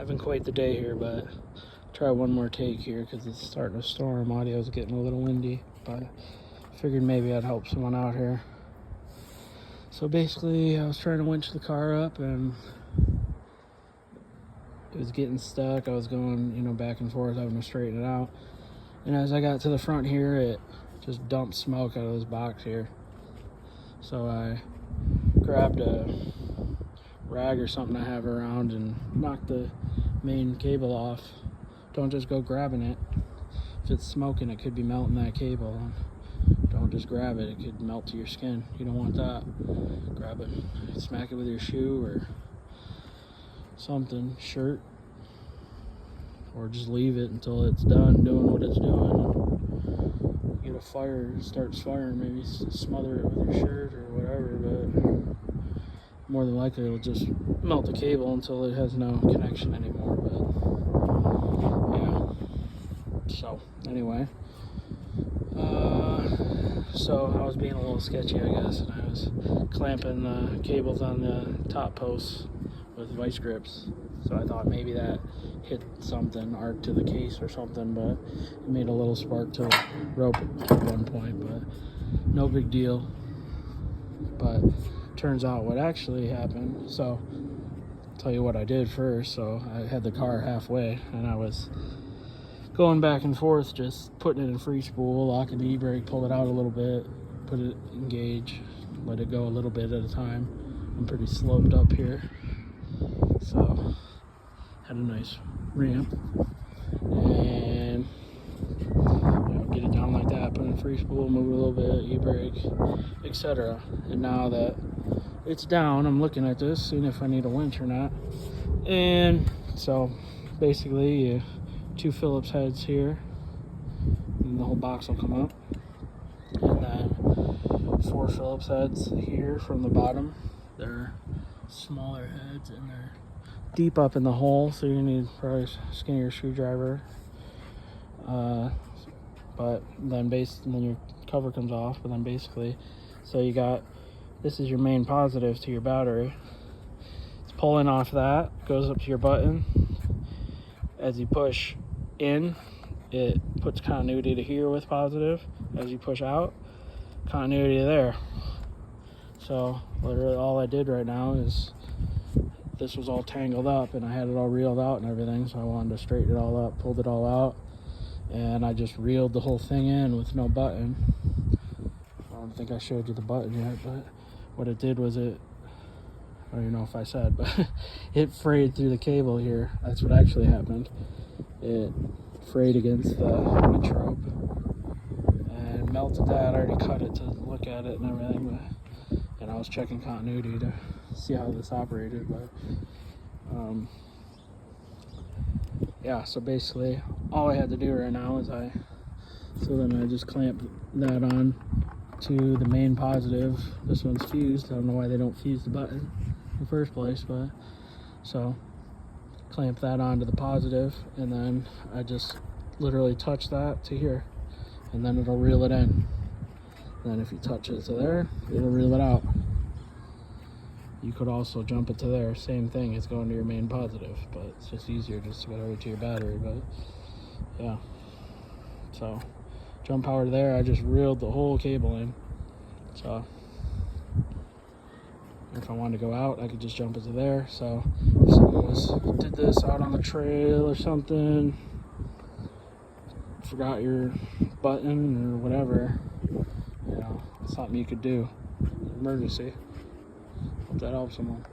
having quite the day here, but try one more take here because it's starting to storm. Audio's getting a little windy, but figured maybe I'd help someone out here. So basically, I was trying to winch the car up and it was getting stuck. I was going, back and forth, having to straighten it out. And as I got to the front here, it just dumped smoke out of this box here. So I grabbed a rag or something I have around and knocked the main cable off. Don't just go grabbing it. If it's smoking, it could be melting that cable. Don't just grab it. It could melt to your skin. You don't want that. Grab it, smack it with your shoe or something, shirt, or just leave it until it's done doing what it's doing. Get a fire, it starts firing, maybe smother it with your shirt or whatever, but more than likely it'll just melt the cable until it has no connection anymore. But yeah, so anyway, so I was being a little sketchy, I guess, and I was clamping the cables on the top posts with vice grips. So I thought maybe that hit something, arc to the case or something, but it made a little spark to the rope at one point, but no big deal. But turns out what actually happened, so I'll tell you what I did first. So I had the car halfway and I was going back and forth, just putting it in free spool, locking the e-brake, pull it out a little bit, put it in gauge, let it go a little bit at a time. I'm pretty sloped up here, so had a nice ramp, and get it down like that, put it in free spool, move it a little bit, e-brake, etc. And now that it's down, I'm looking at this, seeing if I need a winch or not. And so basically, 2 Phillips heads here, and the whole box will come up, and then 4 Phillips heads here from the bottom. They're smaller heads and they're deep up in the hole, so you need probably a skinnier screwdriver. But then when your cover comes off, but then basically, so you got, this is your main positive to your battery. It's pulling off that, goes up to your button. As you push in, it puts continuity to here with positive. As you push out, continuity to there. So literally all I did right now is, this was all tangled up and I had it all reeled out and everything, so I wanted to straighten it all up, pulled it all out, and I just reeled the whole thing in with no button. I don't think I showed you the button yet, but what it did was I don't even know if I said, but it frayed through the cable here. That's what actually happened. It frayed against the winch rope and melted that. I already cut it to look at it and everything, and I was checking continuity to see how this operated, but yeah, so basically all I had to do right now is I just clamped that on to the main positive. This one's fused. I don't know why they don't fuse the button in the first place, but so clamp that onto the positive, and then I just literally touch that to here, and then it'll reel it in. And then if you touch it to there, it'll reel it out. You could also jump it to there, same thing, it's going to your main positive, but it's just easier just to go over to your battery. But yeah, so jump power to there, I just reeled the whole cable in. So if I wanted to go out, I could just jump it to there. So if someone did this out on the trail or something, forgot your button or whatever, it's something you could do. Emergency. Hope that helps someone.